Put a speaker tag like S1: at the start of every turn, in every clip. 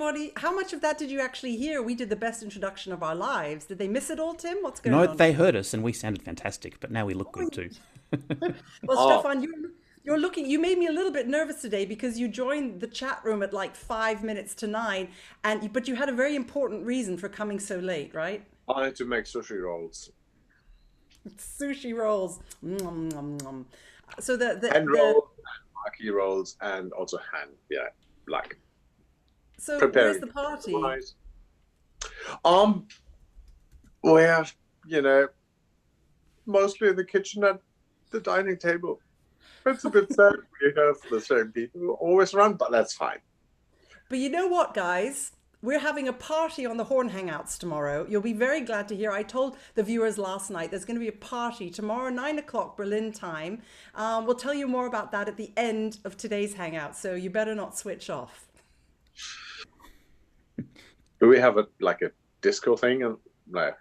S1: everybody? How much of that did you actually hear? We did the best introduction of our lives. Did they miss it all, Tim? What's going on?
S2: No, they heard us and we sounded fantastic, but now we look good too.
S1: Well, Stefan, you're looking. You made me a little bit nervous today because you joined the chat room at like 5 minutes to 9, but you had a very important reason for coming so late, right?
S3: I had to make sushi rolls.
S1: Sushi rolls. Nom, nom, nom. So
S3: hand rolls, maki rolls, and also hand. Yeah, like.
S1: So
S3: preparing.
S1: Where's the party?
S3: We're, you know, mostly in the kitchen at the dining table. It's a bit sad we have the same people always around, but that's fine.
S1: But you know what, guys? We're having a party on the Horn Hangouts tomorrow. You'll be very glad to hear. I told the viewers last night there's going to be a party tomorrow, 9 o'clock Berlin time. We'll tell you more about that at the end of today's Hangout, so you better not switch off.
S3: Do we have a disco thing and like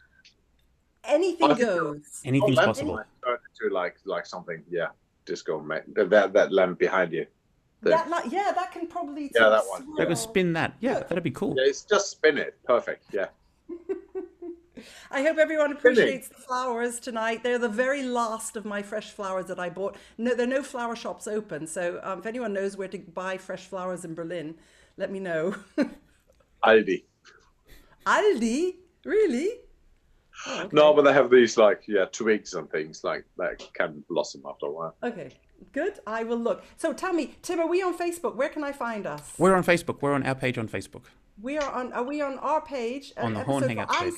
S1: anything goes?
S2: Anything's possible.
S3: To like something, yeah, disco. That lamp behind you.
S1: That can probably.
S3: Yeah, that one.
S2: They can spin that. Yeah, that'd be cool.
S3: Yeah, it's just spin it. Perfect. Yeah.
S1: I hope everyone appreciates the flowers tonight. They're the very last of my fresh flowers that I bought. No, there are no flower shops open, so if anyone knows where to buy fresh flowers in Berlin, let me know.
S3: Aldi.
S1: Aldi? Really?
S3: Oh, okay. No, but they have these twigs and things that can blossom after a while.
S1: Okay, good. I will look. So tell me, Tim, are we on Facebook? Where can I find us?
S2: We're on Facebook. We're on our page on Facebook.
S1: Are we on our page?
S2: On the Horn Hangout page.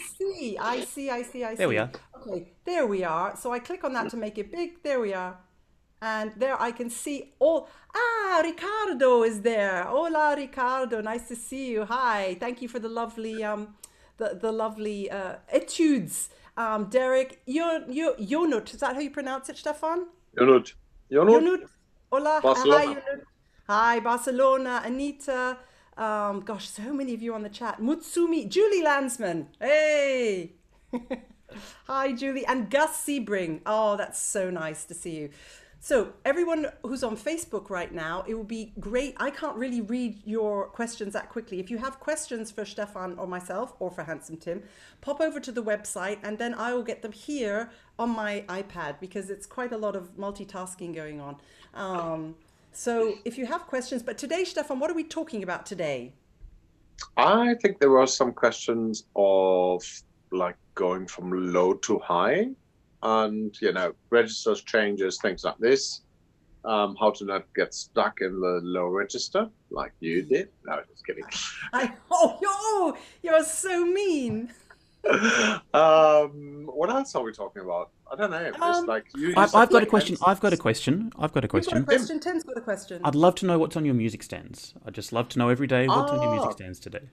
S1: I see.
S2: There we are.
S1: Okay, there we are. So I click on that to make it big. There we are. And there I can see all. Ricardo is there. Hola, Ricardo. Nice to see you. Hi. Thank you for the lovely the lovely etudes. Derek, Jonut. Is that how you pronounce it, Stefan?
S3: Jonut.
S1: Hola.
S3: Barcelona.
S1: Hi, Jonut. Hi, Barcelona. Anita. Gosh, so many of you on the chat. Mutsumi. Julie Landsman. Hey. Hi, Julie. And Gus Sebring. Oh, that's so nice to see you. So everyone who's on Facebook right now, it would be great. I can't really read your questions that quickly. If you have questions for Stefan or myself or for Handsome Tim, pop over to the website and then I will get them here on my iPad because it's quite a lot of multitasking going on. So if you have questions, but today, Stefan, what are we talking about today?
S3: I think there were some questions of going from low to high. And, registers, changes, things like this. How to not get stuck in the low register like you did. No, just kidding.
S1: You're so mean.
S3: What else are we talking about? I don't know.
S2: I've got a question. I've got a question.
S1: You've got a question. Tim's got a question.
S2: I'd love to know what's on your music stands. I'd just love to know every day what's on your music stands today.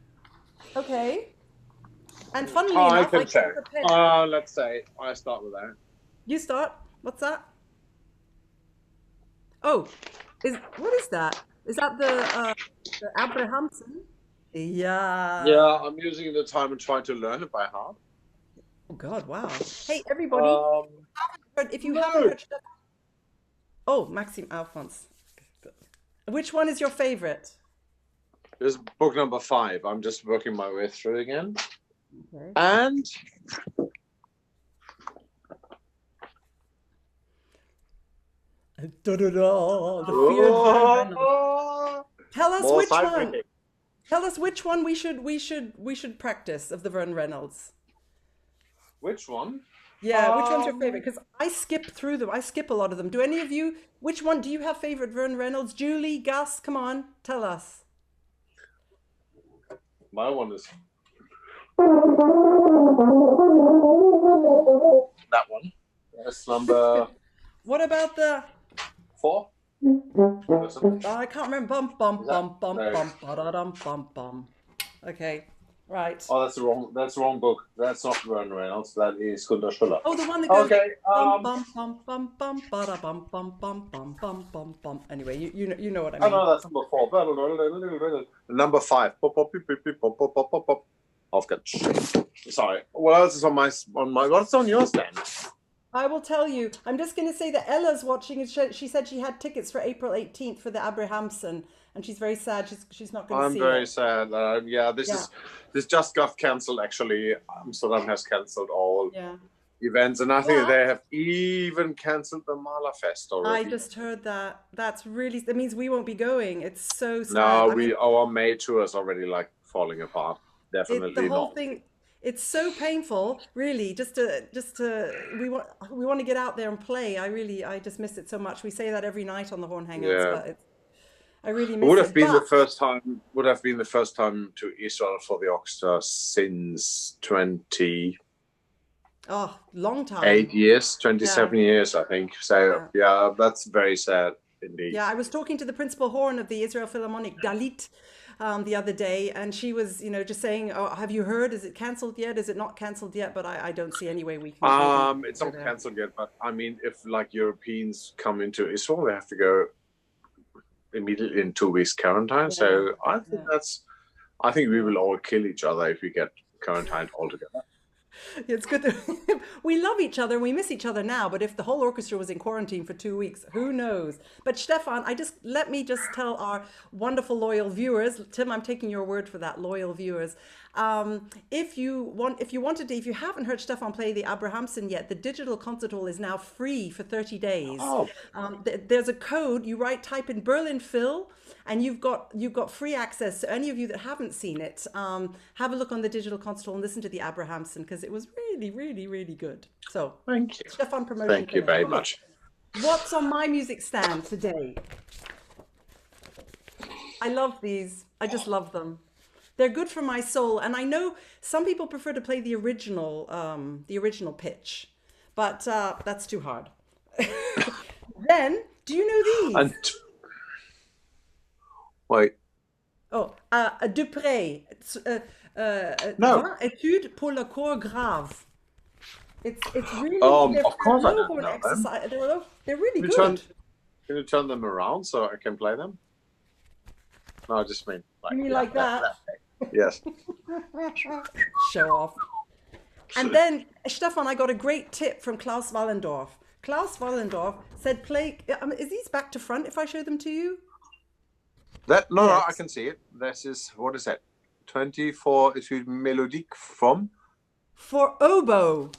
S1: Okay. And funnily enough,
S3: I can say. Let's say I start with that.
S1: You start. What's that? Oh, what is that? Is that the Abrahamson? Yeah.
S3: Yeah, I'm using the time and trying to learn it by heart.
S1: Oh God! Wow. Hey, everybody! If you haven't heard, Maxime Alphonse. Which one is your favorite?
S3: This is book number 5. I'm just working my way through again.
S1: Okay.
S3: And
S1: the fear of Tell us which one. Tell us which one we should practice of the Vern Reynolds.
S3: Which one?
S1: Yeah, which one's your favorite? Because I skip through them. I skip a lot of them. Do any of you? Which one do you have favorite Vern Reynolds? Julie, Gus, come on, tell us.
S3: My one is that one. That's number.
S1: What about the
S3: 4?
S1: I can't remember. Bum ba-da-dum bum bum. Okay, right.
S3: Oh, that's the wrong book. That's not Vern Reynolds. That is Gunter Schuller.
S1: Oh, the one that goes.
S3: Okay.
S1: Bum ba-da-bum bum bum. Anyway, you know what I mean.
S3: Oh no, that's number 4. Number 5. Pop. Sorry. What else is on my? What's on yours then?
S1: I will tell you. I'm just going to say that Ella's watching. She said she had tickets for April 18th for the Abrahamson, and she's very sad. She's not going to
S3: I'm
S1: see
S3: very
S1: it.
S3: sad. This just got cancelled. Actually, Amsterdam has cancelled all events, and I think
S1: But
S3: they have even cancelled the Malerfest
S1: I
S3: already.
S1: just heard that. That means we won't be going. It's so sad.
S3: No,
S1: I mean,
S3: our May tour is already like falling apart.
S1: the
S3: Definitely
S1: whole
S3: not.
S1: thing. It's so painful, really. We want to get out there and play. I just miss it so much. We say that every night on the Horn Hangouts,
S3: Yeah.
S1: but I really
S3: It
S1: miss
S3: would have
S1: it.
S3: been the
S1: But
S3: first time. Would have been the first time to Israel for the orchestra since 28
S1: long time.
S3: years,
S1: Yeah.
S3: 27 years, I think. So yeah, that's very sad indeed.
S1: Yeah, I was talking to the principal horn of the Israel Philharmonic, Dalit, the other day, and she was, just saying, "Oh, have you heard? Is it cancelled yet? Is it not cancelled yet?" But I don't see any way we can.
S3: It's not cancelled yet, but I mean, if like Europeans come into Israel, they have to go immediately in 2 weeks quarantine. So I think I think we will all kill each other if we get quarantined altogether.
S1: It's good that we love each other and we miss each other now, but if the whole orchestra was in quarantine for 2 weeks, who knows? But Stefan, let me just tell our wonderful loyal viewers, Tim, I'm taking your word for that, loyal viewers. If you haven't heard Stefan play the Abrahamsen yet, the digital concert hall is now free for 30 days.
S3: Oh.
S1: There's a code you type in Berlin Phil, and you've got free access. So any of you that haven't seen it, have a look on the digital concert hall and listen to the Abrahamsen, because it was really, really, really good. So
S3: thank you,
S1: Stefan, promotion.
S3: Thank you very much.
S1: What's on my music stand today? I love these. I just love them. They're good for my soul, and I know some people prefer to play the original pitch, but that's too hard. Then, do you know these?
S3: Wait.
S1: Oh, Dupré.
S3: No.
S1: 20 études pour le corps grave. It's really.
S3: Of course I don't know
S1: exercise. They're really good.
S3: Can you turn them around so I can play them? No, I just mean like.
S1: You mean like that?
S3: Yes.
S1: Show off. And then, Stefan, I got a great tip from Klaus Wallendorf. Klaus Wallendorf said, play. Is these back to front if I show them to you?
S3: No, I can see it. This is, what is that? 24 Etudes Mélodiques from?
S1: For oboe.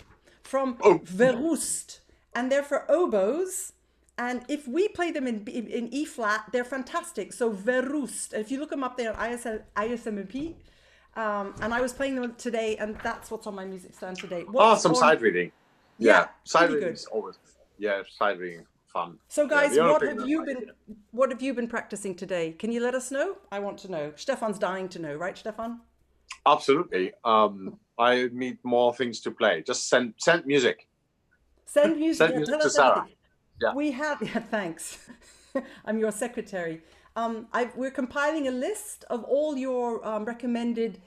S1: From Verust. And they're for oboes. And if we play them in E flat, they're fantastic. So Verust. If you look them up there on ISMP, and I was playing them today, and that's what's on my music stand today.
S3: Some side reading. Yeah, side reading is always side reading fun.
S1: So guys, what have you been practicing today? Can you let us know? I want to know. Stefan's dying to know, right, Stefan?
S3: Absolutely. I need more things to play. Just send music.
S1: Send music.
S3: Send music to Sarah. Yeah.
S1: We have. Yeah, thanks. I'm your secretary. We're compiling a list of all your recommended.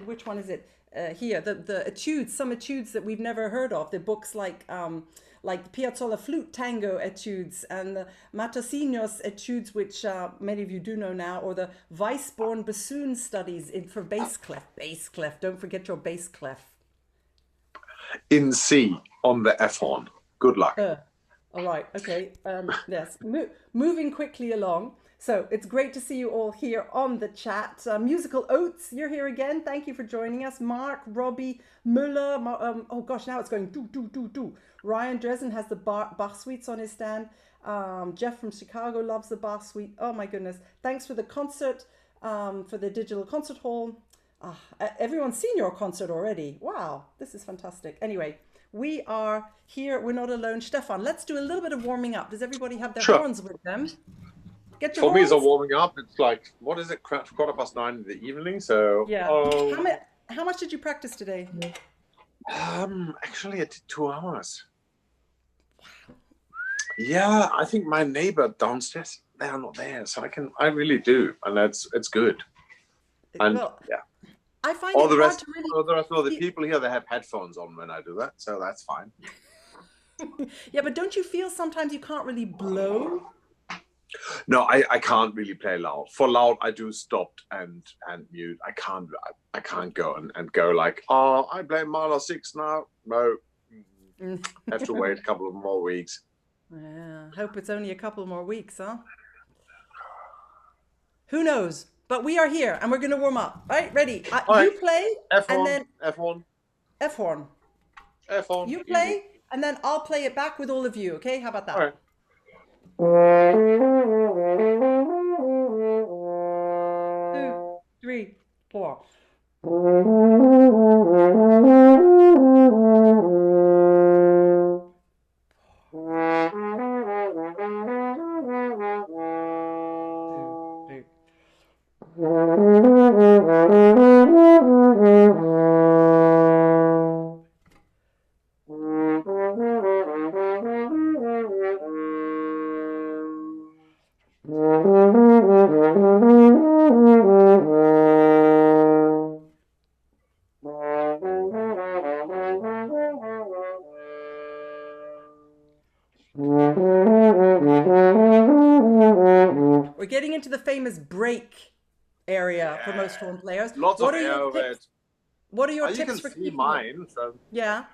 S1: Which one is it? Here, the etudes, some etudes that we've never heard of. The books like the Piazzolla Flute Tango etudes and the Matosinhos etudes, which many of you do know now, or the Weisborn bassoon studies for bass clef. Bass clef. Don't forget your bass clef.
S3: In C on the F horn. Good luck.
S1: All right. Okay. Yes. Moving quickly along. So it's great to see you all here on the chat. Musical Oats, you're here again. Thank you for joining us. Mark, Robbie, Müller. Oh gosh, now it's going do. Ryan Dresden has the Bach suites on his stand. Jeff from Chicago loves the Bach suite. Oh my goodness. Thanks for the concert, for the digital concert hall. Everyone's seen your concert already. Wow, this is fantastic. Anyway, we are here. We're not alone. Stefan, let's do a little bit of warming up. Does everybody have their horns with them? Get your
S3: For me,
S1: horns.
S3: it's a warming up. It's like, what is it? 9:15 in the evening. So
S1: yeah. How much did you practice today?
S3: Actually, I did 2 hours. Wow. Yeah, I think my neighbor downstairs, they are not there, so I really do, and it's good. And yeah.
S1: I find
S3: all
S1: it
S3: the
S1: hard
S3: rest,
S1: to really...
S3: all the rest of the people here, they have headphones on when I do that, so that's fine.
S1: Yeah, but don't you feel sometimes you can't really blow?
S3: No, I can't really play loud. For loud, I do stop and mute. I can't go and go like, oh, I play Mahler 6 now. No, have to wait a couple of more weeks.
S1: Yeah, hope it's only a couple more weeks, huh? Who knows? But we are here and we're going to warm up. Right? Ready?
S3: All
S1: You
S3: right.
S1: play
S3: F1,
S1: and then
S3: F1,
S1: F horn.
S3: F1.
S1: You
S3: Easy.
S1: play and then I'll play it back with all of you. Okay? How about that?
S3: All right.
S1: 2, 3, 4. We're getting into the famous break area for most horn players.
S3: Lots
S1: What
S3: of
S1: are
S3: air
S1: your
S3: over
S1: tips?
S3: it.
S1: What are your
S3: You
S1: tips
S3: can
S1: for
S3: see
S1: keeping it?
S3: mine. So.
S1: Yeah.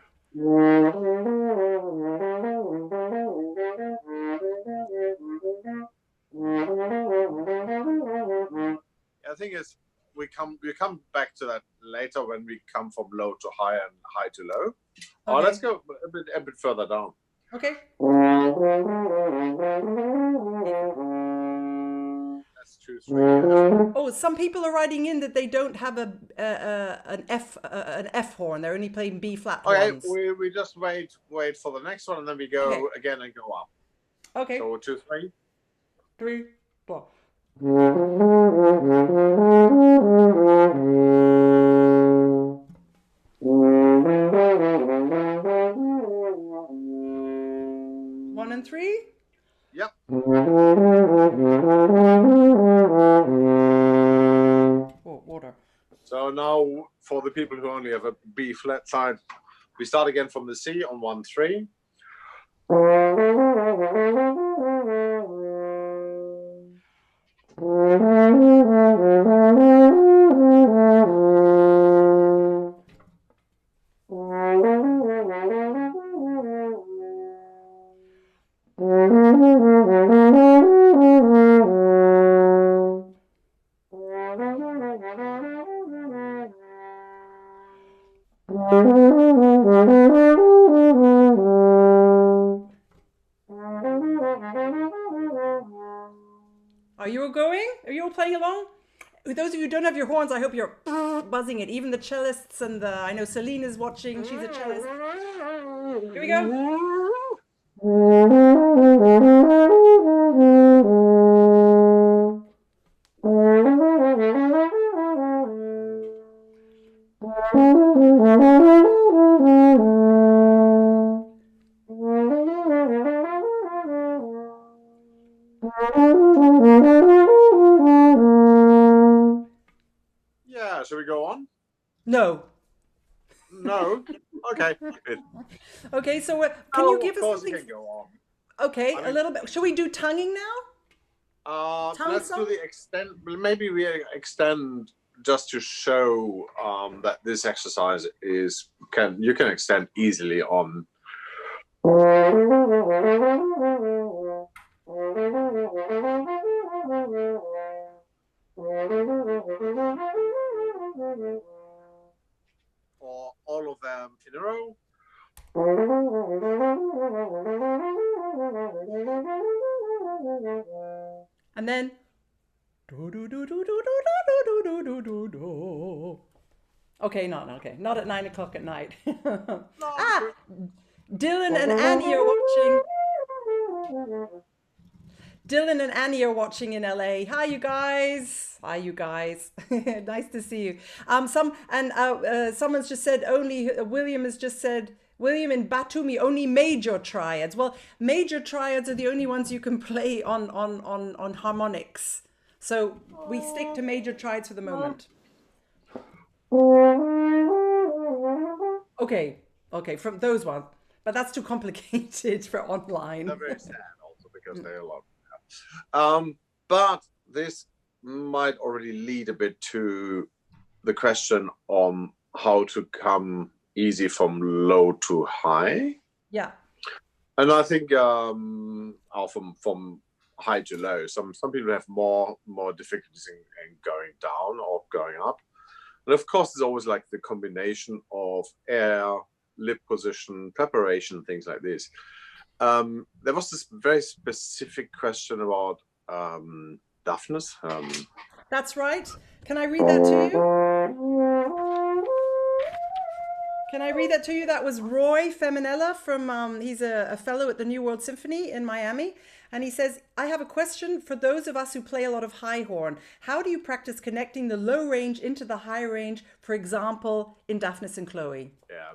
S3: I think we come back to that later when we come from low to high and high to low. Oh,
S1: Okay.
S3: let's go a bit further down.
S1: Okay.
S3: Let's choose 3.
S1: Oh, some people are writing in that they don't have an F horn. They're only playing B flat
S3: Okay,
S1: horns.
S3: we just wait for the next one, and then we go again and go up.
S1: Okay.
S3: So 2, 3.
S1: 3, 4. One and 3.
S3: Yep.
S1: Oh, water.
S3: So now for the people who only have a B flat side, we start again from the C on 1, 3.
S1: Are you all going? Are you all playing along? Those of you who don't have your horns, I hope you're buzzing it. Even the cellists and I know Celine is watching. She's a cellist. Here we go.
S3: Yeah, shall we go on?
S1: No.
S3: No? Okay. Good.
S1: Okay, so can you give us
S3: Of course
S1: something?
S3: you can go on.
S1: Okay,
S3: I
S1: a
S3: mean-
S1: little bit. Shall we do tonguing now? Tongue
S3: Let's
S1: song?
S3: do the extend. Maybe we extend just to show that this exercise you can extend easily on. Or all of them in a row.
S1: And then. Okay, okay. Not at 9 o'clock at night. Dylan and Annie are watching. Dylan and Annie are watching in LA. Hi, you guys. Hi, you guys. Nice to see you. Someone's just said William has just said, William in Batumi, only major triads. Well, major triads are the only ones you can play on harmonics. So we stick to major triads for the moment. Okay, from those ones. But that's too complicated for online.
S3: They're very sad also because they're a lot. But this might already lead a bit to the question on how to come easy from low to high.
S1: Yeah.
S3: And I think from high to low. Some people have more difficulties in going down or going up. And of course, there's always like the combination of air, lip position, preparation, things like this. There was this very specific question about deafness.
S1: That's right. Can I read that to you? Can I read that to you? That was Roy Feminella from, he's a fellow at the New World Symphony in Miami. And he says, I have a question for those of us who play a lot of high horn. How do you practice connecting the low range into the high range, for example, in Daphnis and Chloe?
S3: Yeah.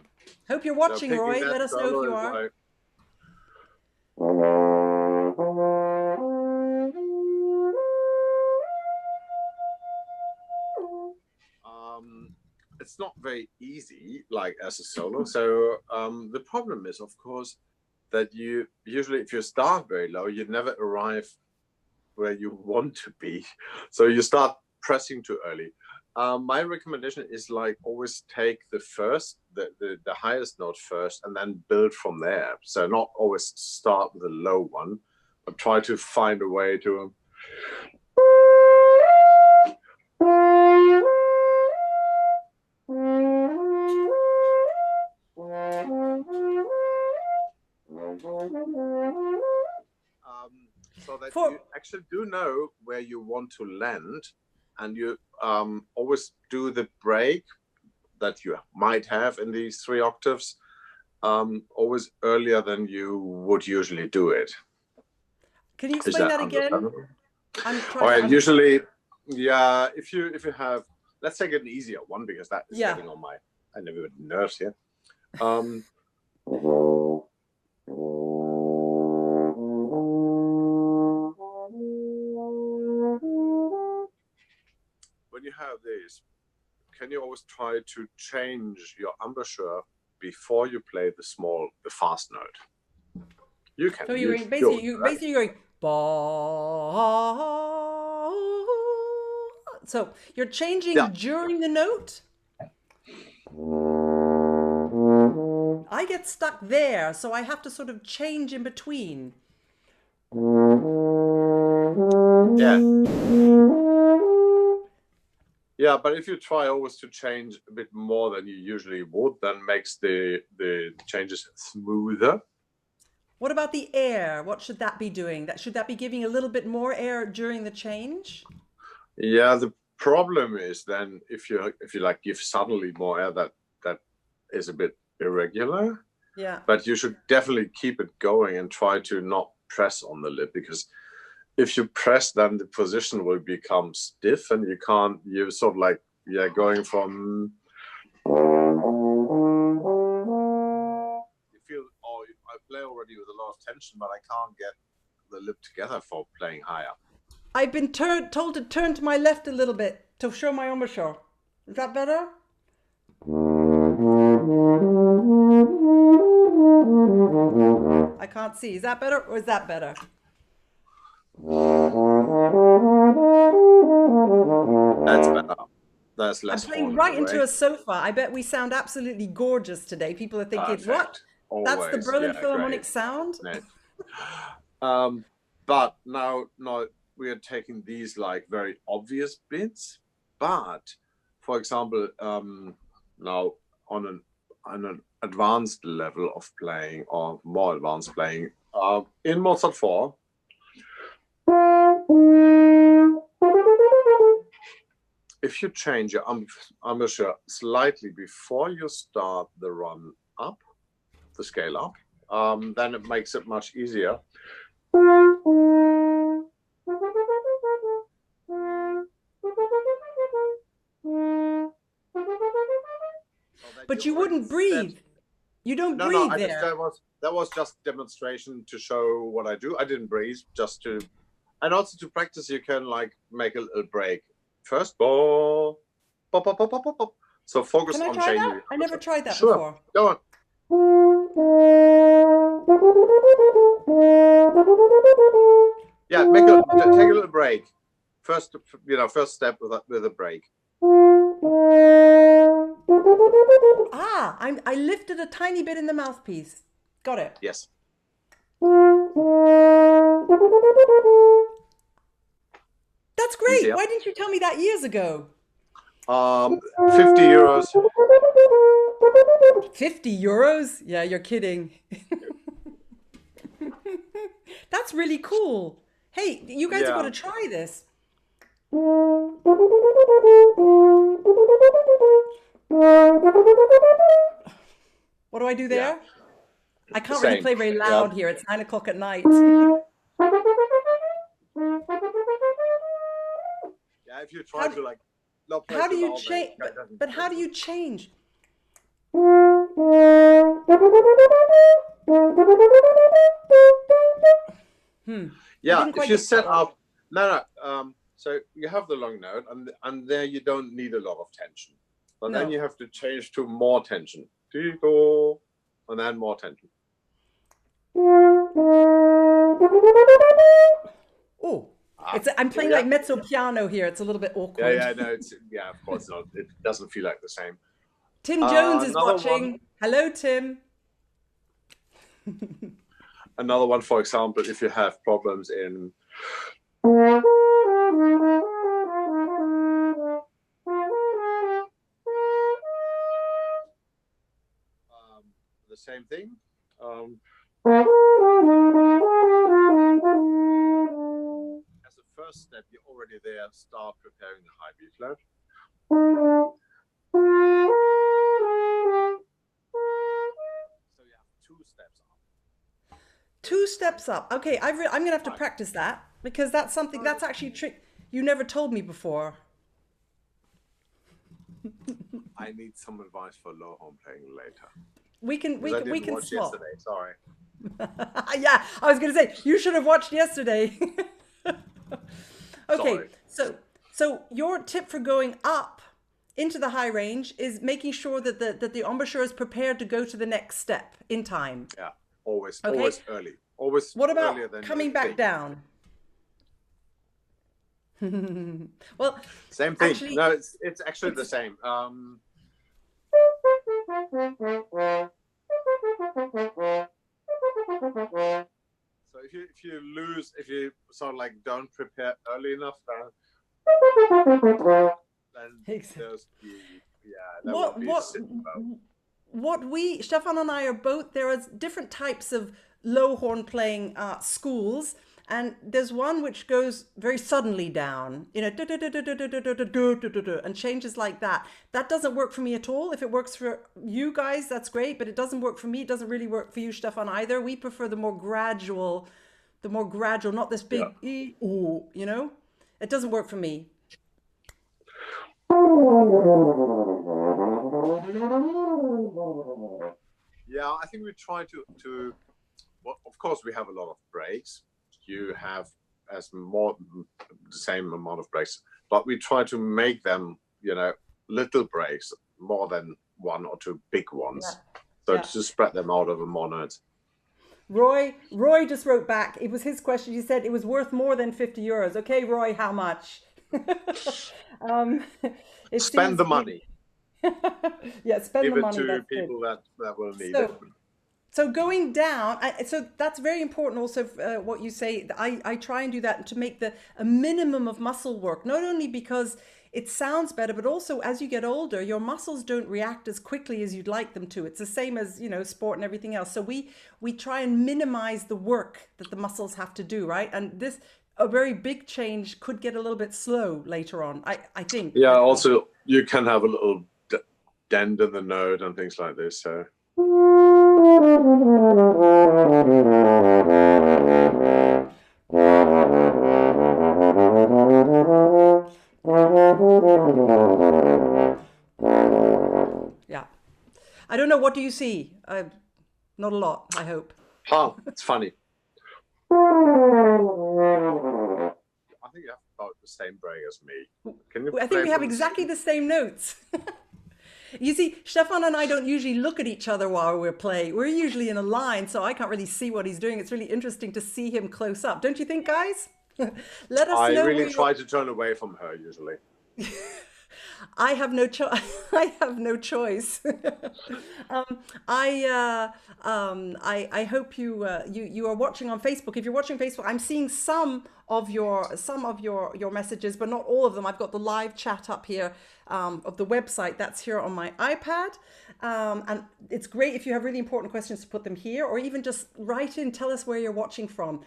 S1: Hope you're watching, so Roy. Let us know if you are.
S3: It's not very easy, like as a solo. So the problem is, of course, that you usually, if you start very low, you never arrive where you want to be. So you start pressing too early. My recommendation is like always take the highest note first and then build from there. So not always start with a low one, but try to find a way to so that you actually do know where you want to land, and you always do the break that you might have in these 3 octaves always earlier than you would usually do it.
S1: Can you explain that again?
S3: Usually, yeah, if you have, let's take an easier one because that is getting on my nerves here. When you have this, can you always try to change your embouchure before you play the fast note? You can.
S1: So you're basically going ba. So you're changing during the note. I get stuck there, so I have to sort of change in between.
S3: Yeah. Yeah, but if you try always to change a bit more than you usually would, then makes the changes smoother.
S1: What about the air? What should that be doing? Should that be giving a little bit more air during the change?
S3: Yeah, the problem is then if you like give suddenly more air, that is a bit irregular.
S1: Yeah.
S3: But you should definitely keep it going and try to not press on the lip, because if you press, then the position will become stiff and you sort of like, going from, you feel, I play already with a lot of tension, but I can't get the lip together for playing higher.
S1: I've been told to turn to my left a little bit to show my embouchure. Is that better? I can't see. Is that better or is that better?
S3: That's better. That's less.
S1: I'm playing right into a sofa. I bet we sound absolutely gorgeous today. People are thinking, what?
S3: Always.
S1: That's the Berlin Philharmonic sound?
S3: But now we are taking these like very obvious bits. But for example, now on an advanced level of playing, or more advanced playing, in Mozart 4, if you change your embouchure slightly before you start the run up, the scale up, then it makes it much easier.
S1: But you wouldn't breathe. You don't breathe there.
S3: That was just demonstration to show what I do. I didn't breathe, just to, and also to practice. You can like make a little break. First, bop, bop, bop, bop, bop, bop. So focus on changing.
S1: That? I never tried that before.
S3: Go on. Yeah, take a little break. First step with a break.
S1: Ah, I lifted a tiny bit in the mouthpiece. Got it.
S3: Yes.
S1: that's great.
S3: Easier.
S1: Why didn't you tell me that years ago?
S3: 50 euros.
S1: 50 euros? Yeah, you're kidding. That's really cool. Hey, you guys have got to try this. What do I do there? I can't really play very loud here. It's 9 o'clock at night.
S3: Yeah, if you try to like not play
S1: How do
S3: too
S1: you
S3: loud,
S1: change? But how do you change?
S3: Yeah, if you set up so you have the long note and there you don't need a lot of tension. But then you have to change to more tension. And then more tension.
S1: Oh, I'm playing like mezzo piano here. It's a little bit awkward.
S3: Of course not. It doesn't feel like the same.
S1: Tim Jones is watching. Hello, Tim.
S3: Another one, for example, if you have problems in the same thing. As a first step, you're already there. Start preparing the high B flat. So you have 2 steps up.
S1: 2 steps up. Okay, I'm going to have to practice that because that's something that's actually a trick you never told me before.
S3: I need some advice for low horn playing later.
S1: We can
S3: watch
S1: swap.
S3: Yesterday, sorry.
S1: Yeah, I was going to say you should have watched yesterday. Okay,
S3: sorry.
S1: so your tip for going up into the high range is making sure that the embouchure is prepared to go to the next step in time.
S3: Yeah, always early. Always.
S1: What about
S3: earlier than
S1: coming back down? Well,
S3: same thing.
S1: Actually,
S3: no, it's actually the same. So if you sort of like don't prepare early enough, then there's
S1: Stefan and I are both, there are different types of low horn playing schools, and there's one which goes very suddenly down, and changes like that. That doesn't work for me at all. If it works for you guys, that's great, but it doesn't work for me. It doesn't really work for you, Stefan, either. We prefer the more gradual, not this big, it doesn't work for me.
S3: Yeah, I think we try to well, of course we have a lot of breaks. You have the same amount of breaks, but we try to make them, little breaks, more than 1 or 2 big ones. To spread them out over more notes.
S1: Roy just wrote back. It was his question. He said it was worth more than 50 euros. Okay, Roy, how much?
S3: Spend the money.
S1: Spend the money.
S3: Give it to people that will need it.
S1: So going down, so that's very important also, what you say. I try and do that to make a minimum of muscle work, not only because it sounds better, but also as you get older, your muscles don't react as quickly as you'd like them to. It's the same as, sport and everything else. So we try and minimize the work that the muscles have to do, right? And a very big change could get a little bit slow later on, I think.
S3: Yeah, also you can have a little dent in the note and things like this, so.
S1: Yeah. I don't know, what do you see? Not a lot, I hope.
S3: It's funny. I think you have about the same break as me.
S1: I think we have exactly the same notes. You see, Stefan and I don't usually look at each other while we're playing. We're usually in a line, so I can't really see what he's doing. It's really interesting to see him close up. Don't you think, guys? Let us know.
S3: I really try to turn away from her, usually.
S1: I have no choice. I have no choice. I hope you are watching on Facebook. If you're watching Facebook, I'm seeing some of your messages, but not all of them. I've got the live chat up here of the website. That's here on my iPad. And it's great if you have really important questions to put them here, or even just write in, tell us where you're watching from.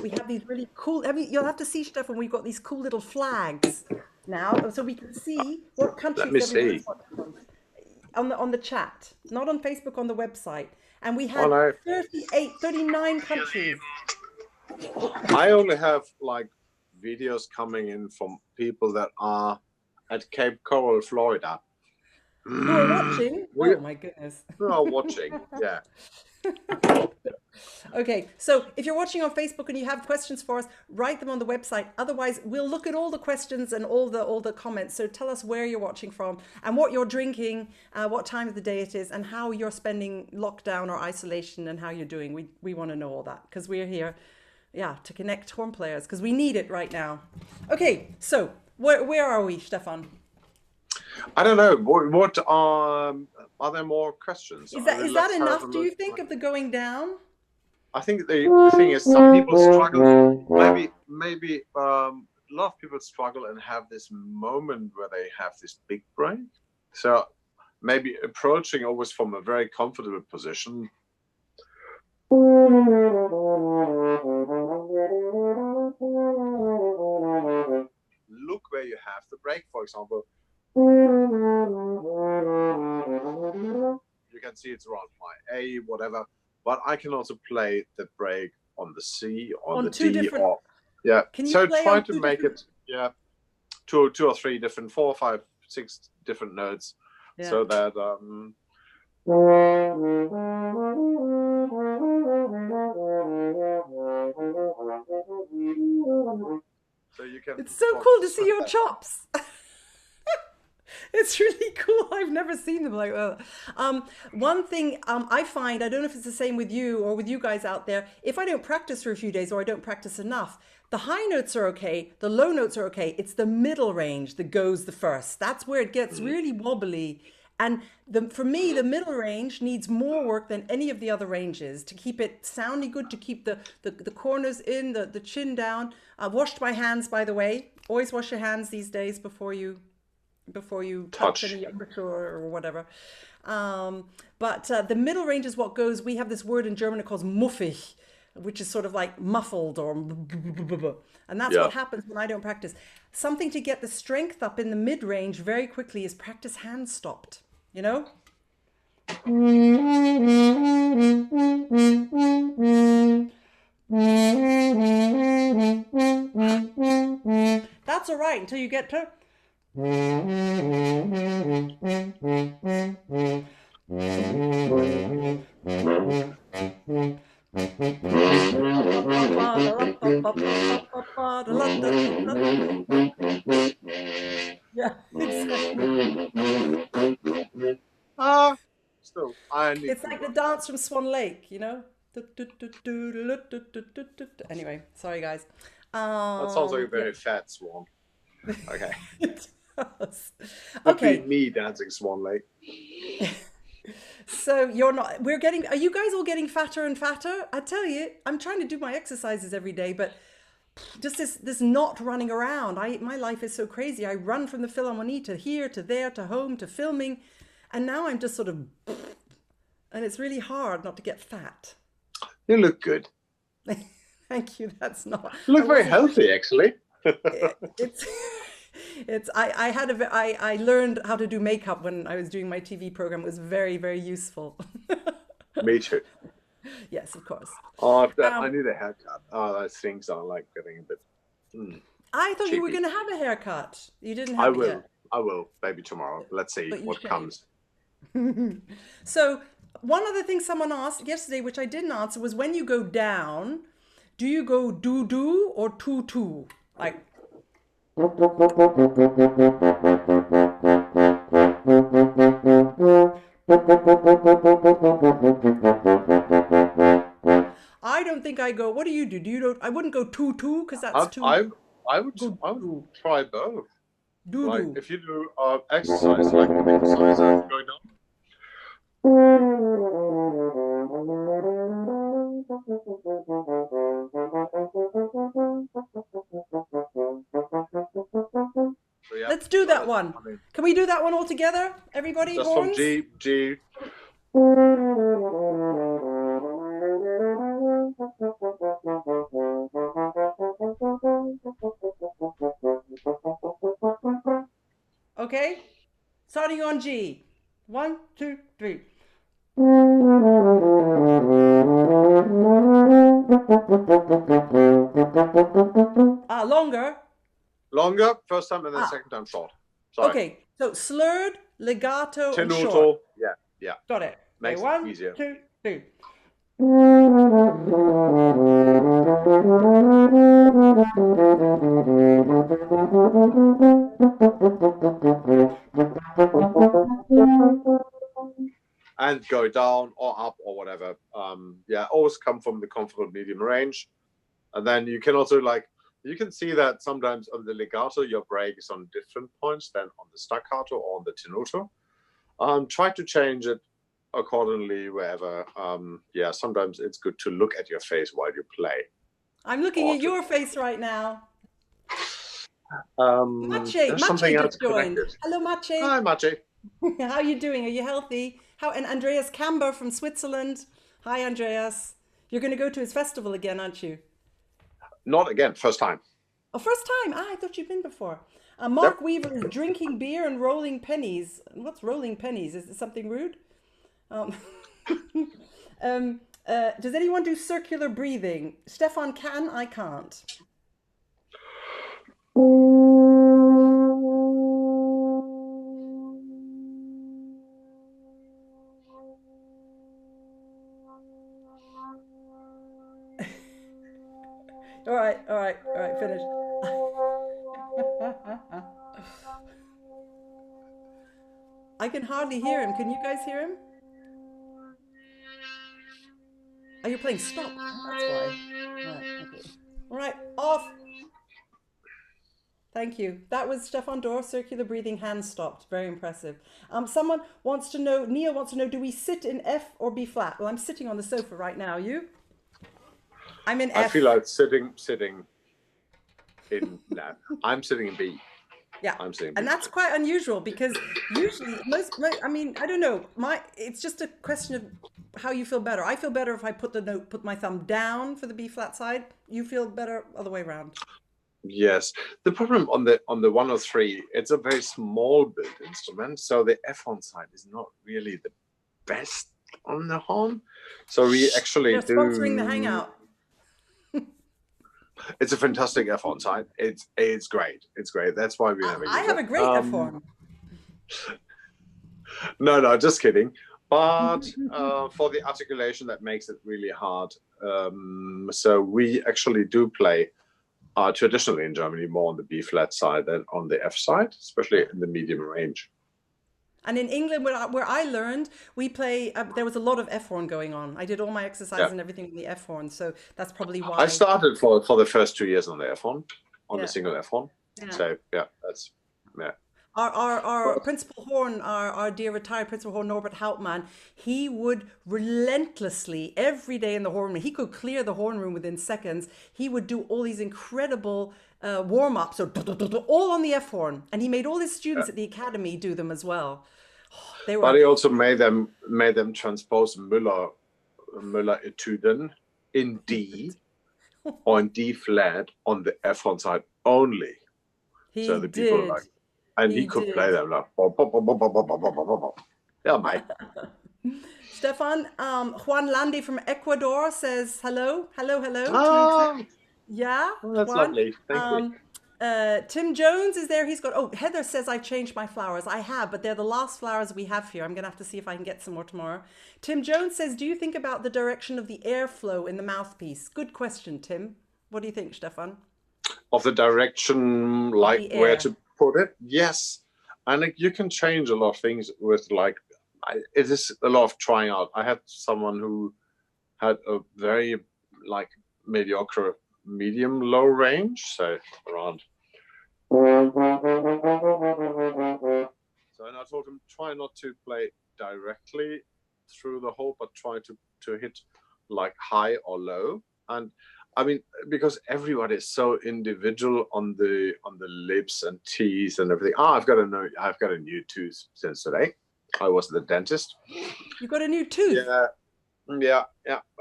S1: We have these really cool, you'll have to see, Stefan, we've got these cool little flags now, so we can see what
S3: Let me
S1: countries everyone's
S3: see.
S1: watching from. On the chat, not on Facebook, on the website. And we
S3: Oh
S1: had
S3: no,
S1: 39 countries.
S3: I only have like videos coming in from people that are at Cape Coral, Florida.
S1: Who are watching?
S3: We
S1: Oh my goodness.
S3: are watching. Yeah.
S1: Okay, so if you're watching on Facebook and you have questions for us, write them on the website. Otherwise, we'll look at all the questions and all the comments. So tell us where you're watching from and what you're drinking, what time of the day it is, and how you're spending lockdown or isolation and how you're doing. We want to know all that because we're here, to connect horn players because we need it right now. Okay, so where are we, Stefan?
S3: I don't know. What are there more questions?
S1: Is
S3: I mean,
S1: that
S3: let's have
S1: enough?
S3: a
S1: Do you
S3: look.
S1: think of the going down?
S3: I think the thing is, some people struggle. Maybe a lot of people struggle and have this moment where they have this big break. So maybe approaching always from a very comfortable position. Look where you have the break, for example. You can see it's around my A, whatever. But I can also play the break on the C, on the
S1: two
S3: D,
S1: different.
S3: or yeah.
S1: Can you
S3: So
S1: play
S3: try
S1: on
S3: to
S1: two
S3: make
S1: different...
S3: it two or three different, 4, 5, 6 different notes, so that so you can.
S1: It's so cool to see your chops. It's really cool. I've never seen them like that. One thing I find, I don't know if it's the same with you or with you guys out there, if I don't practice for a few days or I don't practice enough, the high notes are okay, the low notes are okay. It's the middle range that goes the first. That's where it gets really wobbly. And for me, the middle range needs more work than any of the other ranges to keep it sounding good, to keep the corners in, the chin down. I washed my hands, by the way. Always wash your hands these days before you touch any embouchure or whatever. But the middle range is what goes. We have this word in German called muffig, which is sort of like muffled or, and that's what happens when I don't practice. Something to get the strength up in the mid range very quickly is practice hand stopped. You know. That's all right until you get to. Yeah, exactly.
S3: Still,
S1: it's like the dance from Swan Lake, you know? Anyway, sorry guys.
S3: That sounds like a very fat swan. Okay.
S1: It does.
S3: Okay. Me dancing Swan Lake.
S1: So are you guys all getting fatter and fatter? I tell you, I'm trying to do my exercises every day, but just this not running around. My life is so crazy. I run from the Philharmonie to here, to there, to home, to filming. And now I'm just sort of, and it's really hard not to get fat.
S3: You look good.
S1: Thank you. That's not.
S3: You look very healthy, actually.
S1: I learned how to do makeup when I was doing my TV program. It was very, very useful.
S3: Me too.
S1: Yes, of course.
S3: Oh, I need a haircut. Oh, those things are like getting a bit.
S1: I thought
S3: cheapy.
S1: You were going to have a haircut. You didn't have it yet.
S3: I will, maybe tomorrow. Let's see what comes.
S1: So one other thing someone asked yesterday, which I didn't answer, was when you go down, do you go do or tu? Like. I don't think I go. What do you do? I wouldn't go tu because that's too.
S3: I would try both. Like
S1: Do.
S3: if you do exercise like exercise going down. So, yeah,
S1: Let's do
S3: so
S1: that
S3: that's
S1: one.
S3: funny.
S1: Can we do that one all together? Everybody,
S3: Just from
S1: horns?
S3: G.
S1: Okay. Starting on G. 1, 2, 3. Longer.
S3: Longer, first time, and then
S1: Ah,
S3: second time short. Sorry.
S1: okay. So slurred, legato, and short.
S3: Tenuto. Yeah.
S1: Got it. Okay,
S3: Makes it
S1: 1,
S3: easier.
S1: 2, 3.
S3: And go down or up or whatever. Always come from the comfortable medium range. And then you can also you can see that sometimes on the legato, your break is on different points than on the staccato or on the tenuto. Try to change it accordingly wherever. Sometimes it's good to look at your face while you play.
S1: I'm looking at your face right now. Mache just joined.
S3: Connected.
S1: Hello, Mache.
S3: Hi, Mache.
S1: How are you doing? Are you healthy? And Andreas Camber from Switzerland. Hi, Andreas. You're going to go to his festival again, aren't you?
S3: Not again, first time.
S1: Oh, first time. I thought you'd been before. Mark Weaver is drinking beer and rolling pennies. What's rolling pennies? Is it something rude? Does anyone do circular breathing? Stefan can, I can't. All right, finish. I can hardly hear him. Can you guys hear him? Oh, you're playing stop. That's why. Right, okay. All right, off. Thank you. That was Stefan Dorr, circular breathing, hand stopped. Very impressive. Someone wants to know, Neil wants to know, do we sit in F or B flat? Well, I'm sitting on the sofa right now. You? I'm in F.
S3: I feel like sitting in, no, I'm sitting in B.
S1: Yeah,
S3: I'm sitting in B.
S1: And that's quite unusual because usually I mean, I don't know, it's just a question of how you feel better. I feel better if I put my thumb down for the B flat side. You feel better other way around.
S3: Yes, the problem on the 103, it's a very small built instrument, so the F horn side is not really the best on the horn. So we actually
S1: They're sponsoring the Hangout.
S3: It's a fantastic F horn side. It's great. It's great. That's why we never use it.
S1: I have a great F horn.
S3: No, just kidding. But for the articulation, that makes it really hard. So we actually do play traditionally in Germany more on the B flat side than on the F side, especially in the medium range.
S1: And in England, where I learned, we play, there was a lot of F horn going on. I did all my exercises and everything in the F horn. So that's probably why.
S3: I started for the first 2 years on the F horn, on the single F horn.
S1: Yeah.
S3: So, that's.
S1: Our principal horn, our dear retired principal horn, Norbert Hauptmann, he would relentlessly, every day in the horn room, he could clear the horn room within seconds. He would do all these incredible warm-ups, so all on the F horn. And he made all his students at the academy do them as well.
S3: But he also made them transpose Müller Etüden in D or in D flat on the F horn side only. So the people
S1: did.
S3: And he could play them like, yeah, mate.
S1: Stefan, Juan Landi from Ecuador says hello.
S3: Oh,
S1: yeah,
S3: that's
S1: Juan.
S3: lovely. Thank you.
S1: Tim Jones is there. He's got, Heather says I've changed my flowers. I have, but they're the last flowers we have here. I'm going to have to see if I can get some more tomorrow. Tim Jones says, do you think about the direction of the airflow in the mouthpiece? Good question, Tim. What do you think, Stefan?
S3: Of the direction, like where to put it? Yes. And you can change a lot of things with it is a lot of trying out. I had someone who had a very mediocre medium low range, so around So, and I told him, try not to play directly through the hole, but try to hit like high or low. And I mean, because everybody is so individual on the lips and teeth and everything. I've got a new tooth since today. I was the dentist.
S1: You got a new tooth?
S3: Yeah.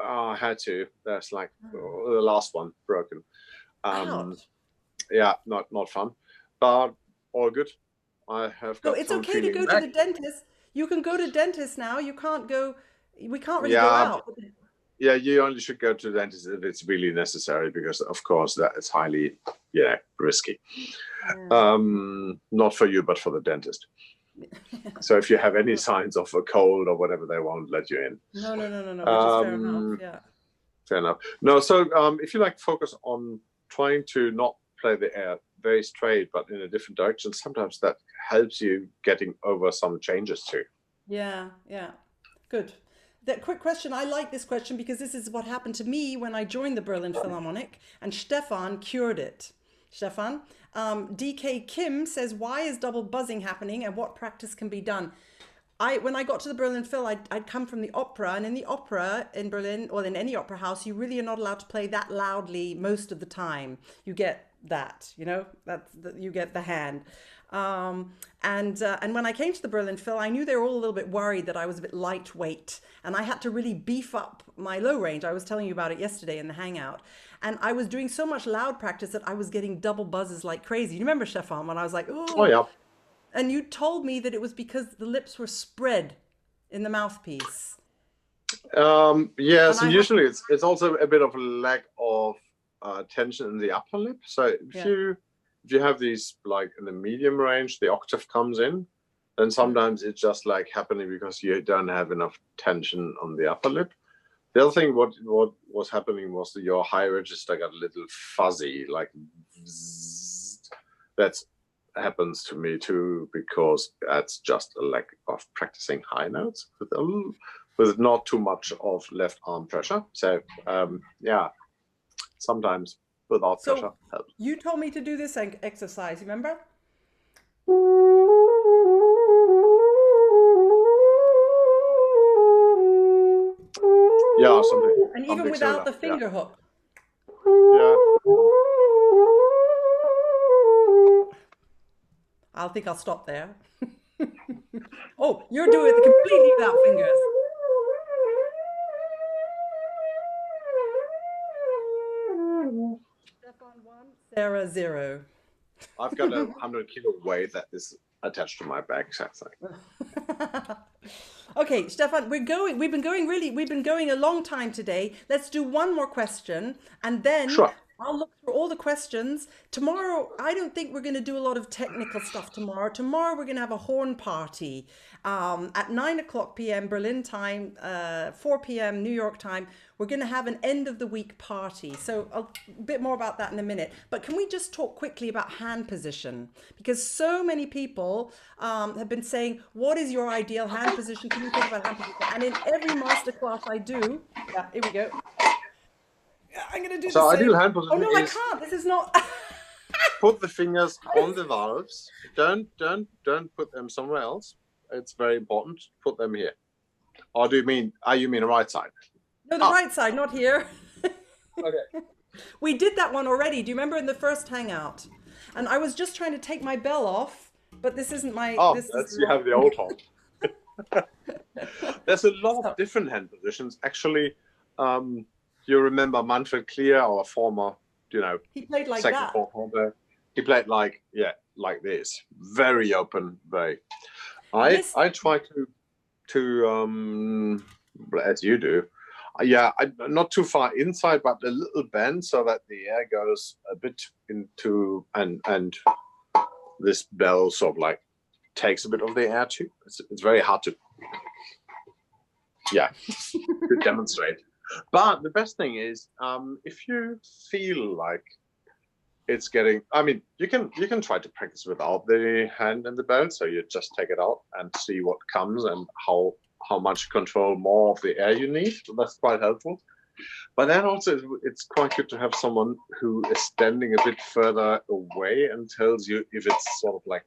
S3: I had to. That's like the last one broken.
S1: Ouch.
S3: Yeah, not fun, but all good. I have got.
S1: So it's
S3: some
S1: okay to
S3: feeling
S1: go
S3: back.
S1: to the dentist. You can go to dentist now. You can't go. We can't really go
S3: Yeah,
S1: out.
S3: Yeah, you only should go to the dentist if it's really necessary, because of course that is highly, risky.
S1: Yeah.
S3: Not for you, but for the dentist. So if you have any signs of a cold or whatever, they won't let you in.
S1: No. Which is fair enough. Yeah.
S3: Fair enough. No, so if you like focus on trying to not play the air very straight, but in a different direction, sometimes that helps you getting over some changes too.
S1: Yeah. Good. That quick question, I like this question because this is what happened to me when I joined the Berlin Philharmonic, and Stefan cured it. Stefan, DK Kim says, why is double buzzing happening and what practice can be done? When I got to the Berlin Phil, I'd come from the opera, and in the opera in Berlin, or in any opera house, you really are not allowed to play that loudly most of the time. You get that, you get the hand. And when I came to the Berlin Phil, I knew they were all a little bit worried that I was a bit lightweight, and I had to really beef up my low range. I was telling you about it yesterday in the Hangout, and I was doing so much loud practice that I was getting double buzzes like crazy. You remember, Stefan, when I was like,
S3: Oh yeah.
S1: And you told me that it was because the lips were spread in the mouthpiece.
S3: Yeah,
S1: And
S3: so
S1: I
S3: usually it's also a bit of a lack of tension in the upper lip. So if you have these like in the medium range, the octave comes in, then sometimes it's just like happening because you don't have enough tension on the upper lip. The other thing what was happening was that your high register got a little fuzzy, like that happens to me too, because that's just a lack of practicing high notes with not too much of left arm pressure. So sometimes without pressure helps.
S1: You told me to do this exercise, remember?
S3: Yeah, something.
S1: And even without the finger hook.
S3: Yeah.
S1: I think I'll stop there. Oh, you're doing it completely without fingers. Stefan 1, Sarah 0.
S3: I've got a 100-kilo weight that is attached to my back.
S1: Okay, Stefan, we've been going a long time today. Let's do one more question, and then I'll look through all the questions. Tomorrow, I don't think we're going to do a lot of technical stuff tomorrow. Tomorrow, we're going to have a horn party at 9:00 p.m. Berlin time, 4 p.m. New York time. We're going to have an end of the week party. So a bit more about that in a minute. But can we just talk quickly about hand position? Because so many people have been saying, what is your ideal hand position? Can you think about hand position? And in every masterclass I do, here we go. I'm going to do
S3: so
S1: the same.
S3: Ideal hand position.
S1: Oh no, I can't. This is not.
S3: Put the fingers on the valves. Don't put them somewhere else. It's very important. Put them here. Or do you mean? You mean the right side?
S1: No, the right side, not here.
S3: Okay.
S1: We did that one already. Do you remember in the first Hangout? And I was just trying to take my bell off, but this isn't my.
S3: You have the old one. There's a lot of different hand positions. Actually, you remember Manfred Clear, our former,
S1: he played like
S3: second
S1: that.
S3: holder. He played like this, very open, very. I try to as you do. I'm not too far inside, but a little bend so that the air goes a bit into and this bell sort of like takes a bit of the air too. It's very hard to demonstrate. But the best thing is if you feel like it's getting. I mean, you can try to practice without the hand and the bell. So you just take it out and see what comes and how much control more of the air you need. So that's quite helpful. But then also it's quite good to have someone who is standing a bit further away and tells you if it's sort of like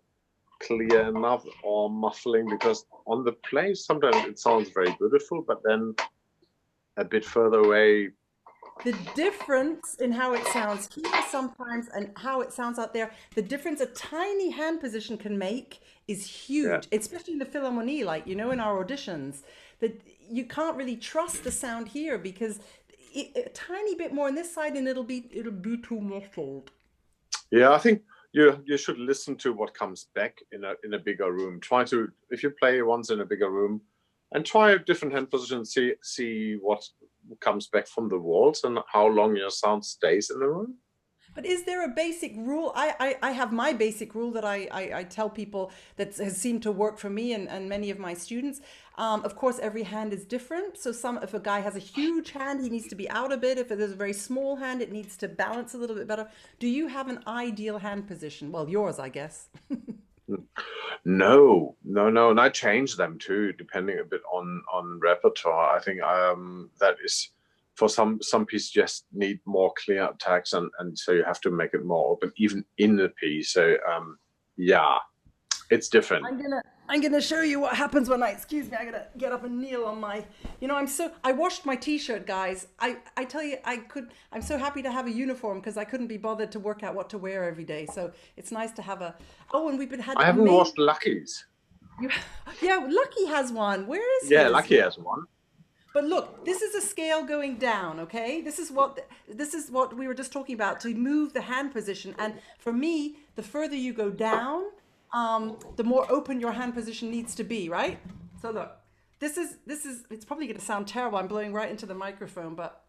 S3: clear enough or muffling, because on the play sometimes it sounds very beautiful, but then a bit further away.
S1: The difference in how it sounds here sometimes and how it sounds out there, the difference a tiny hand position can make is
S3: Yeah.
S1: huge, especially in the Philharmonie, like, you know, in our auditions, that you can't really trust the sound here because a tiny bit more on this side and it'll be too muffled.
S3: Yeah, I think you should listen to what comes back in a bigger room. Try to, if you play once in a bigger room, and try a different hand position, see what comes back from the walls and how long your sound stays in the room.
S1: But is there a basic rule? I have my basic rule that I tell people that has seemed to work for me and many of my students. Of course, every hand is different. So if a guy has a huge hand, he needs to be out a bit. If there's a very small hand, it needs to balance a little bit better. Do you have an ideal hand position? Well, yours, I guess.
S3: No, and I change them too, depending a bit on repertoire. I think that is for some pieces just need more clear attacks, and so you have to make it more open, even in the piece. So yeah, it's different.
S1: I'm gonna show you what happens when I I gotta get up and kneel on my, I washed my t-shirt, guys. I tell you, I'm so happy to have a uniform because I couldn't be bothered to work out what to wear every day. So it's nice to have and
S3: I haven't washed Lucky's.
S1: Yeah, Lucky has one. Where is
S3: Yeah,
S1: his?
S3: Lucky has one.
S1: But look, this is a scale going down, okay? This is what we were just talking about, to move the hand position. And for me, the further you go down, the more open your hand position needs to be, right? So look, this is it's probably going to sound terrible. I'm blowing right into the microphone, but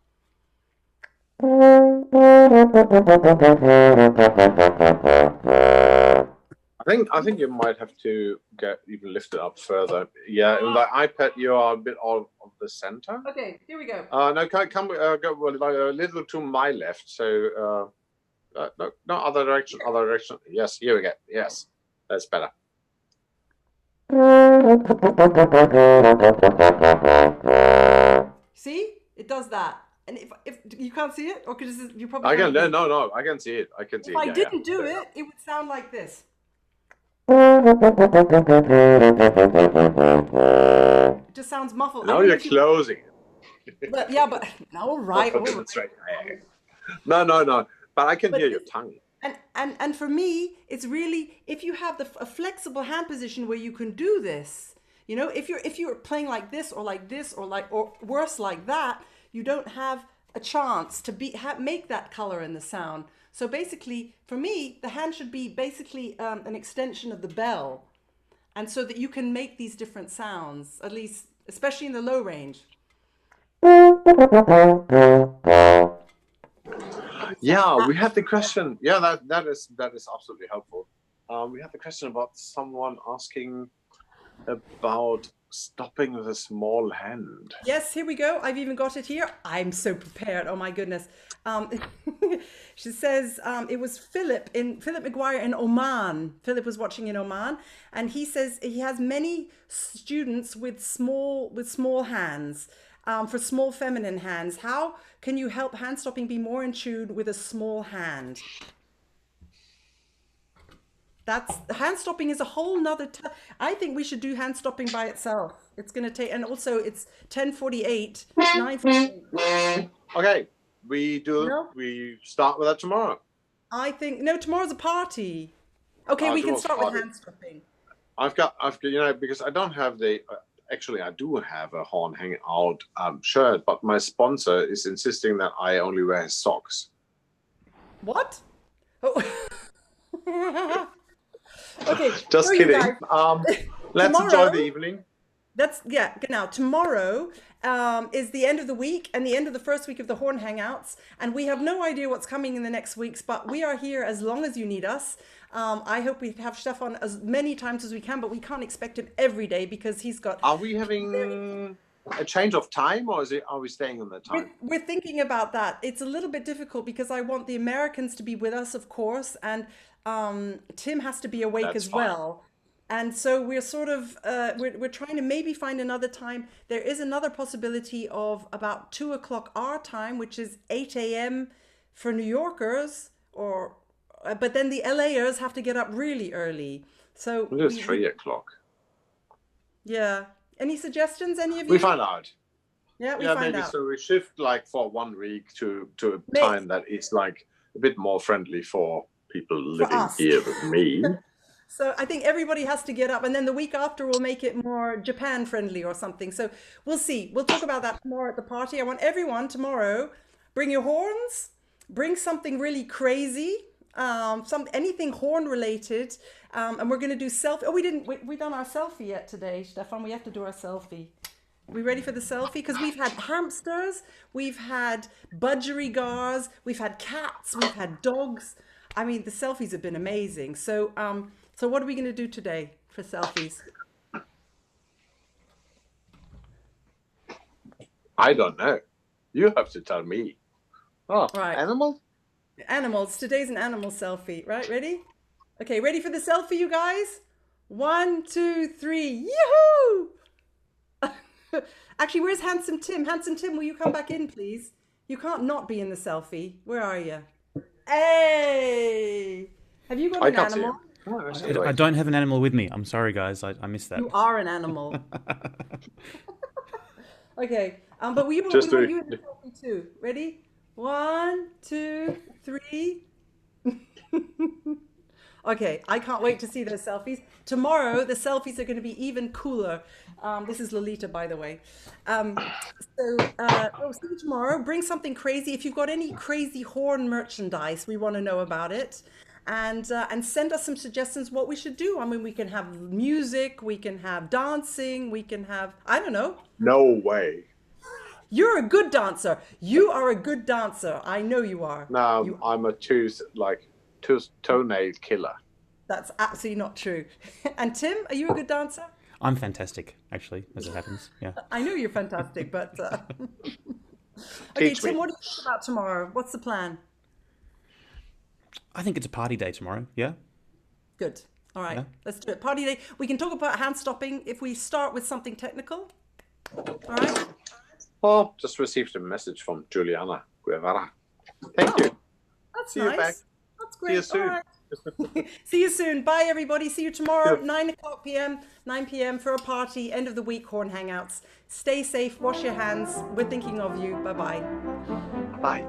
S3: I think you might have to even lift it up further. Yeah, in the iPad you are a bit off of the center.
S1: okay, here we go.
S3: No, come go like a little to my left. So no, other direction. Yes, here we go. Yes, that's better.
S1: See, it does that. And if you can't see it, or because you probably
S3: I can.
S1: can't.
S3: No, I can see it. I can see
S1: If
S3: it.
S1: I
S3: Yeah,
S1: didn't do it, it would sound like this. It just sounds muffled.
S3: Now you're closing it.
S1: But yeah, but all right.
S3: No. But I can hear your tongue.
S1: And for me, it's really, if you have a flexible hand position where you can do this, if you're playing like this or or worse like that, you don't have a chance to make that color in the sound. So basically, for me, the hand should be basically an extension of the bell, and so that you can make these different sounds, at least, especially in the low range.
S3: Yeah, we had the question. Yeah, that is absolutely helpful. We had the question about someone asking about stopping with a small hand.
S1: Yes, here we go. I've even got it here. I'm so prepared. Oh my goodness. She says it was Philip McGuire in Oman. Philip was watching in Oman, and he says he has many students with small hands. For small feminine hands, how can you help hand stopping be more in tune with a small hand? Hand stopping is a whole nother. I think we should do hand stopping by itself. It's going to take, and also it's 10:48, 9:48.
S3: Okay, we start with that tomorrow.
S1: I think no, tomorrow's a party. Okay, we can start with hand stopping.
S3: I've because I don't have the. Actually, I do have a Horn Hangout shirt, but my sponsor is insisting that I only wear his socks.
S1: What? Oh. Okay.
S3: Just kidding. Let's enjoy the evening.
S1: Now tomorrow is the end of the week and the end of the first week of the Horn Hangouts, and we have no idea what's coming in the next weeks, but we are here as long as you need us. I hope we have Stefan as many times as we can, but we can't expect him every day because he's got...
S3: Are we having a change of time, or are we staying on the time?
S1: We're thinking about that. It's a little bit difficult because I want the Americans to be with us, of course, and Tim has to be awake as well. And so we're sort of, we're trying to maybe find another time. There is another possibility of about 2 o'clock our time, which is 8 a.m. for New Yorkers, but then the LAers have to get up really early. So
S3: It is 3 o'clock.
S1: Yeah. Any suggestions, any of you?
S3: We find out.
S1: Yeah, we
S3: Yeah,
S1: find
S3: maybe
S1: out.
S3: so we shift like for 1 week to a time that is like a bit more friendly for people living
S1: us.
S3: here with me.
S1: So I think everybody has to get up, and then the week after we'll make it more Japan friendly or something. So we'll see. We'll talk about that tomorrow at the party. I want everyone tomorrow, bring your horns, bring something really crazy, anything horn related, and we're going to do selfie. Oh, we done our selfie yet today, Stefan. We have to do our selfie. We ready for the selfie? Because we've had hamsters, we've had budgerigars, we've had cats, we've had dogs. I mean, the selfies have been amazing. So, so what are we going to do today for selfies?
S3: I don't know. You have to tell me. Oh,
S1: Right.
S3: animal?
S1: Animals. Today's an animal selfie. Right? Ready? Okay, ready for the selfie, you guys? 1, 2, 3. Yoo-hoo! Actually, where's Handsome Tim? Handsome Tim, will you come back in, please? You can't not be in the selfie. Where are you? Hey! Have you got
S3: I
S1: an
S3: can't see
S1: animal?
S3: him. Oh, that's the
S2: I
S3: way.
S2: don't have an animal with me. I'm sorry, guys. I missed that.
S1: You are an animal. Okay, but we want
S3: Just
S1: you
S3: do-
S1: in the selfie too. Ready? 1, 2, 3. Okay, I can't wait to see those selfies. Tomorrow, the selfies are going to be even cooler. This is Lolita, by the way. We'll see you tomorrow. Bring something crazy. If you've got any crazy horn merchandise, we want to know about it. And send us some suggestions what we should do. I mean, we can have music, we can have dancing, we can have, I don't know.
S3: No way.
S1: You're a good dancer. You are a good dancer. I know you are.
S3: No, I'm a toenail killer.
S1: That's absolutely not true. And Tim, are you a good dancer?
S2: I'm fantastic, actually, as it happens. Yeah.
S1: I know you're fantastic, but okay,
S3: Teach
S1: Tim,
S3: me.
S1: what do you think about tomorrow? What's the plan?
S2: I think it's a party day tomorrow. Yeah.
S1: Good. All right,
S2: Yeah.
S1: let's do it. Party day. We can talk about hand stopping if we start with something technical. All right.
S3: Oh, just received a message from Juliana Guevara. Thank you.
S1: That's
S3: See you
S1: nice.
S3: back.
S1: That's
S3: See you
S1: great.
S3: soon.
S1: All right. See you soon. Bye, everybody. See you tomorrow,
S3: Yeah.
S1: 9 p.m., 9 p.m. for a party, end of the week, Horn Hangouts. Stay safe. Wash your hands. We're thinking of you. Bye-bye.
S3: Bye.